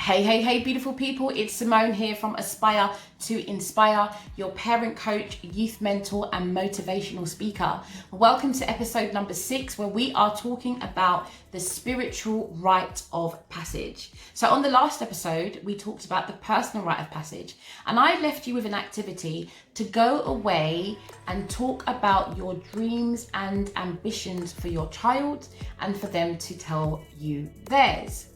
Hey, beautiful people. It's Simone here from Aspire to Inspire, your parent coach, youth mentor, and motivational speaker. Welcome to episode number 6, where we are talking about the spiritual rite of passage. So on the last episode, we talked about the personal rite of passage, and I left you with an activity to go away and talk about your dreams and ambitions for your child and for them to tell you theirs.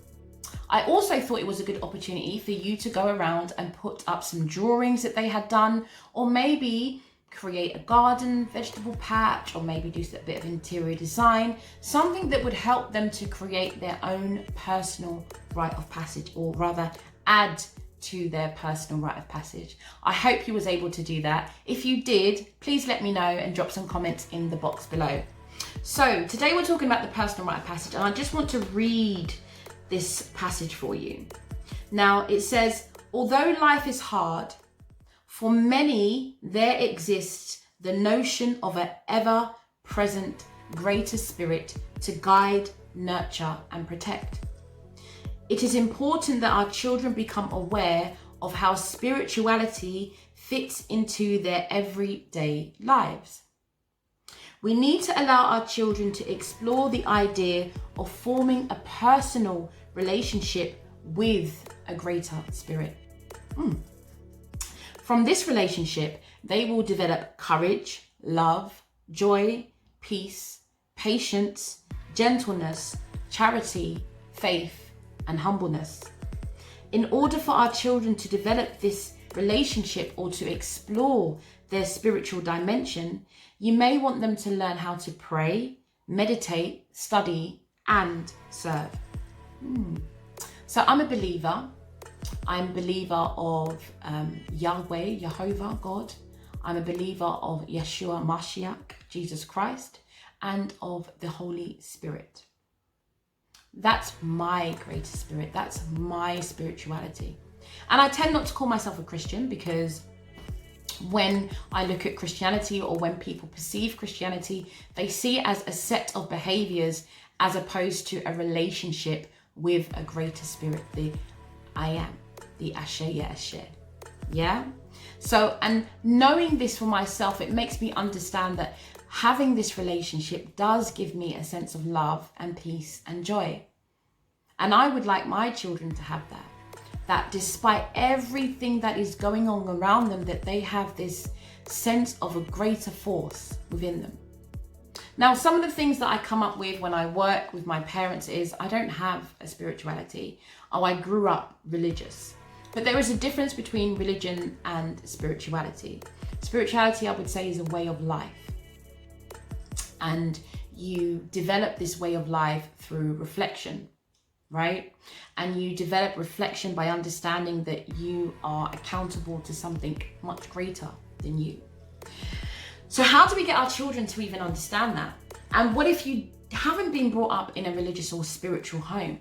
I also thought it was a good opportunity for you to go around and put up some drawings that they had done, or maybe create a garden, vegetable patch, or maybe do a bit of interior design, something that would help them to create their own personal rite of passage, or rather add to their personal rite of passage. I hope you was able to do that. If you did, please let me know and drop some comments in the box below. So today we're talking about the personal rite of passage, and I just want to read this passage for you. Now it says, although life is hard, for many there exists the notion of an ever-present greater spirit to guide, nurture, and protect. It is important that our children become aware of how spirituality fits into their everyday lives. We need to allow our children to explore the idea of forming a personal relationship with a greater spirit. From this relationship, they will develop courage, love, joy, peace, patience, gentleness, charity, faith, and humbleness. In order for our children to develop this relationship or to explore their spiritual dimension, you may want them to learn how to pray, meditate, study, and serve. So I'm a believer. I'm a believer of Yahweh, Jehovah, God. I'm a believer of Yeshua Mashiach, Jesus Christ, and of the Holy Spirit. That's my greater spirit. That's my spirituality. And I tend not to call myself a Christian, because when I look at Christianity, or when people perceive Christianity, they see it as a set of behaviors as opposed to a relationship with a greater spirit, the I am, the Asher Yeshe. Yeah? So, and knowing this for myself, it makes me understand that having this relationship does give me a sense of love and peace and joy. And I would like my children to have that despite everything that is going on around them, that they have this sense of a greater force within them. Now, some of the things that I come up with when I work with my parents is, I don't have a spirituality. I grew up religious. But there is a difference between religion and spirituality. Spirituality, I would say, is a way of life. And you develop this way of life through reflection, right? And you develop reflection by understanding that you are accountable to something much greater than you. So how do we get our children to even understand that? And what if you haven't been brought up in a religious or spiritual home?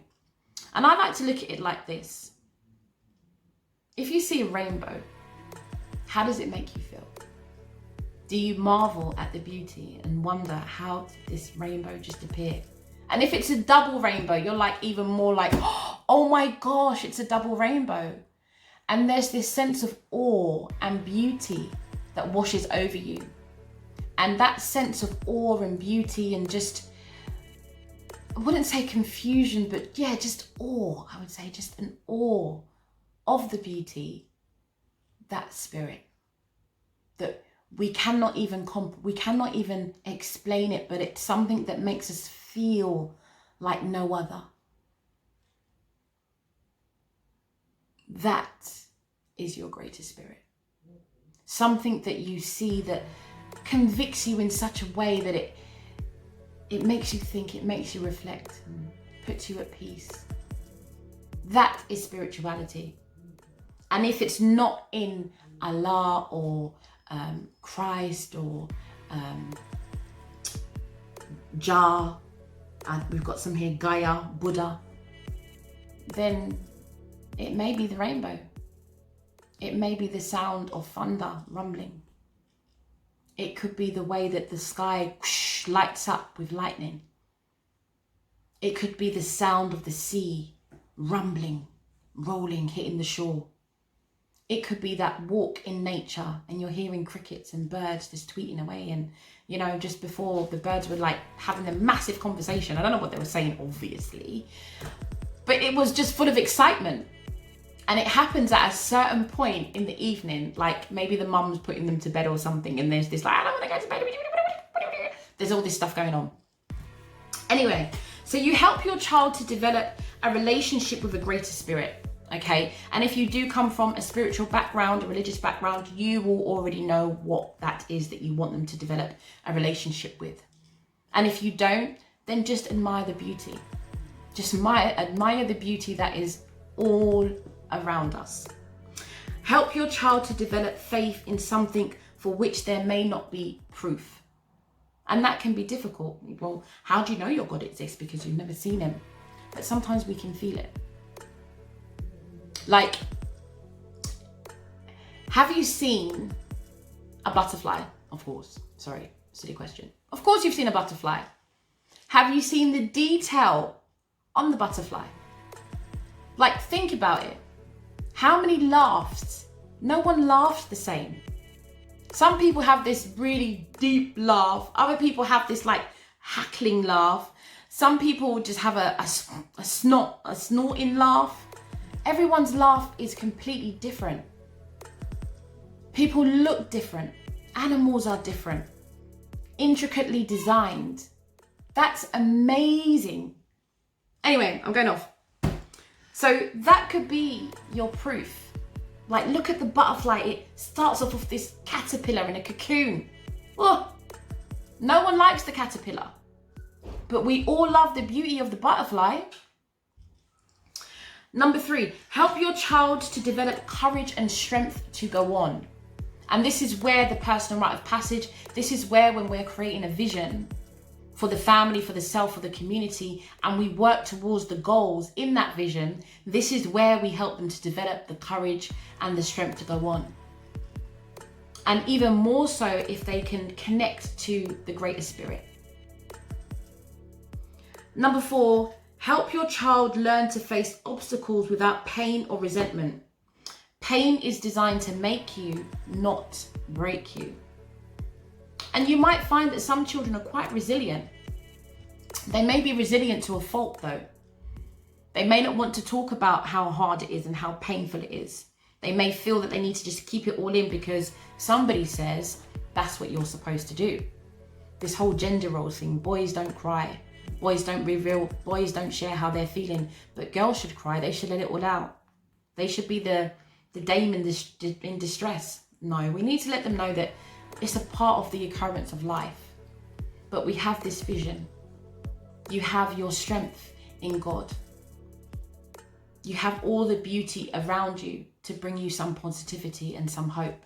And I like to look at it like this. If you see a rainbow, how does it make you feel? Do you marvel at the beauty and wonder, how did this rainbow just appear? And if it's a double rainbow, you're like even more like, oh my gosh, it's a double rainbow. And there's this sense of awe and beauty that washes over you. And that sense of awe and beauty, and just, I wouldn't say confusion, but yeah, just awe. I would say just an awe of the beauty, that spirit, that we cannot even explain it, but it's something that makes us feel like no other. That is your greater spirit. Something that you see that convicts you in such a way that it makes you think, it makes you reflect, and puts you at peace. That is spirituality. And if it's not in Allah or Christ or Jah, and we've got some here, Gaia, Buddha, then it may be the rainbow. It may be the sound of thunder rumbling. It could be the way that the sky lights up with lightning. It could be the sound of the sea rumbling, rolling, hitting the shore. It could be that walk in nature and you're hearing crickets and birds just tweeting away. And, you know, just before the birds were like having a massive conversation. I don't know what they were saying, obviously, but it was just full of excitement. And it happens at a certain point in the evening, like maybe the mum's putting them to bed or something. And there's this like, I don't want to go to bed. There's all this stuff going on. Anyway, so you help your child to develop a relationship with a greater spirit. Okay, and if you do come from a spiritual background, a religious background, you will already know what that is that you want them to develop a relationship with. And if you don't, then just admire the beauty. Just admire the beauty that is all around us. Help your child to develop faith in something for which there may not be proof. And that can be difficult. Well, how do you know your God exists? Because you've never seen him. But sometimes we can feel it. Like, have you seen a butterfly? Of course. Sorry, silly question. Of course you've seen a butterfly. Have you seen the detail on the butterfly? Like, think about it. How many laughs? No one laughs the same. Some people have this really deep laugh. Other people have this like hackling laugh. Some people just have a snorting laugh. Everyone's laugh is completely different. People look different. Animals are different. Intricately designed. That's amazing. Anyway, I'm going off. So that could be your proof. Like, look at the butterfly. It starts off with this caterpillar in a cocoon. Oh, no one likes the caterpillar. But we all love the beauty of the butterfly. Number 3, help your child to develop courage and strength to go on. And this is where the personal rite of passage, this is where when we're creating a vision for the family, for the self, for the community, and we work towards the goals in that vision, this is where we help them to develop the courage and the strength to go on. And even more so if they can connect to the greater spirit. Number 4, help your child learn to face obstacles without pain or resentment. Pain is designed to make you, not break you. And you might find that some children are quite resilient. They may be resilient to a fault though. They may not want to talk about how hard it is and how painful it is. They may feel that they need to just keep it all in because somebody says that's what you're supposed to do. This whole gender roles thing, boys don't cry. Boys don't reveal, boys don't share how they're feeling, but girls should cry. They should let it all out. They should be the dame in distress. No, we need to let them know that it's a part of the occurrence of life. But we have this vision. You have your strength in God. You have all the beauty around you to bring you some positivity and some hope.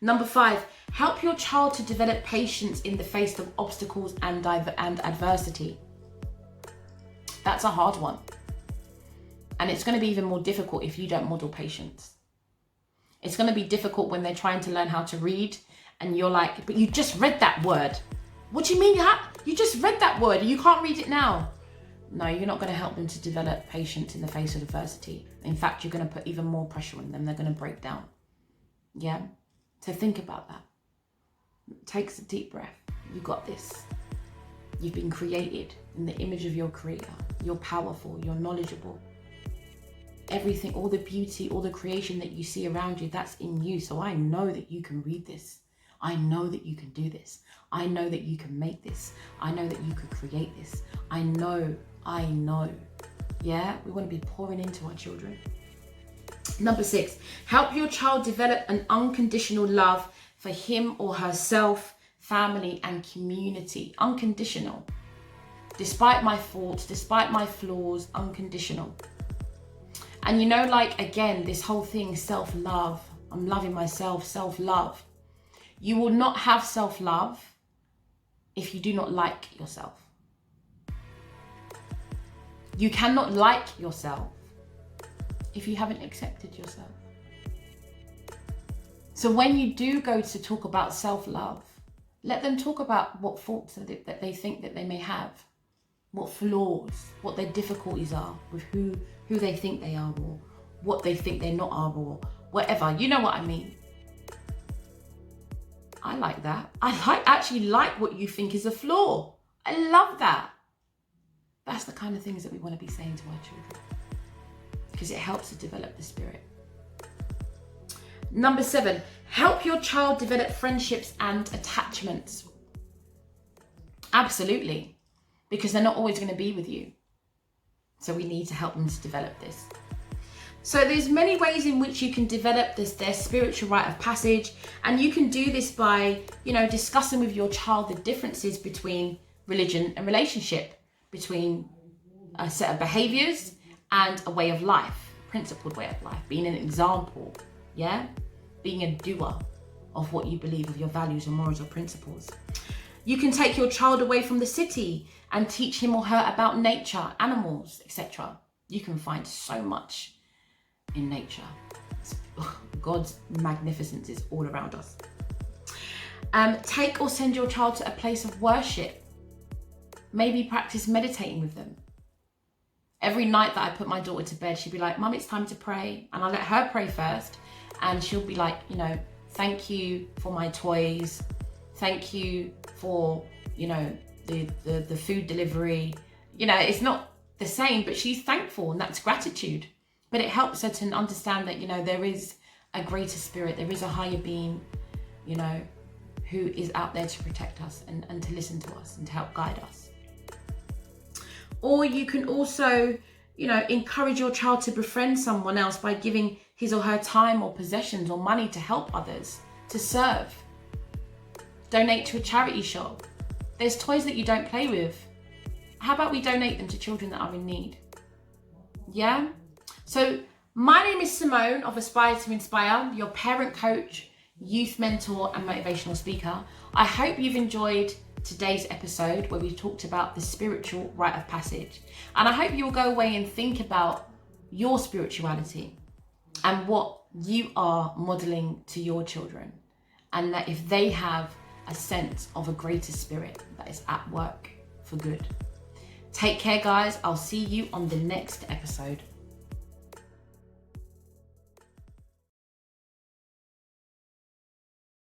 Number 5, help your child to develop patience in the face of obstacles and adversity. That's a hard one. And it's going to be even more difficult if you don't model patience. It's going to be difficult when they're trying to learn how to read and you're like, but you just read that word. What do you mean? You just read that word and you can't read it now. No, you're not going to help them to develop patience in the face of adversity. In fact, you're going to put even more pressure on them. They're going to break down. Yeah? So think about that. Take a deep breath. You got this. You've been created in the image of your creator. You're powerful. You're knowledgeable. Everything, all the beauty, all the creation that you see around you, that's in you. So I know that you can read this. I know that you can do this. I know that you can make this. I know that you could create this. I know. Yeah, we want to be pouring into our children. Number 6, help your child develop an unconditional love for him or herself, family, and community. Unconditional. Despite my faults, despite my flaws, unconditional. And you know, like, again, this whole thing, self-love. I'm loving myself, self-love. You will not have self-love if you do not like yourself. You cannot like yourself if you haven't accepted yourself. So when you do go to talk about self-love, let them talk about what faults that they think that they may have, what flaws, what their difficulties are with who who they think they are or what they think they're not are or whatever. You know what I mean? I like that. I actually like what you think is a flaw. I love that. That's the kind of things that we want to be saying to our children, because it helps to develop the spirit. Number 7, help your child develop friendships and attachments. Absolutely, because they're not always going to be with you. So we need to help them to develop this. So there's many ways in which you can develop their spiritual rite of passage, and you can do this by, discussing with your child the differences between religion and relationship, between a set of behaviors and a way of life, principled way of life, being an example, being a doer of what you believe, of your values or morals or principles. You can take your child away from the city and teach him or her about nature, animals, etc. You can find so much in nature. God's magnificence is all around us. Take or send your child to a place of worship. Maybe practice meditating with them. Every night that I put my daughter to bed, she'd be like, Mum, it's time to pray. And I let her pray first. And she'll be like, thank you for my toys. Thank you for, the food delivery. It's not the same, but she's thankful, and that's gratitude. But it helps her to understand that, there is a greater spirit, there is a higher being, who is out there to protect us and to listen to us and to help guide us. Or you can also, encourage your child to befriend someone else by giving his or her time or possessions or money to help others, to serve. Donate to a charity shop. There's toys that you don't play with. How about we donate them to children that are in need? Yeah? So my name is Simone of Aspire to Inspire, your parent coach, youth mentor and motivational speaker. I hope you've enjoyed today's episode where we talked about the spiritual rite of passage. And I hope you'll go away and think about your spirituality and what you are modeling to your children. And that if they have a sense of a greater spirit that is at work for good. Take care, guys. I'll see you on the next episode.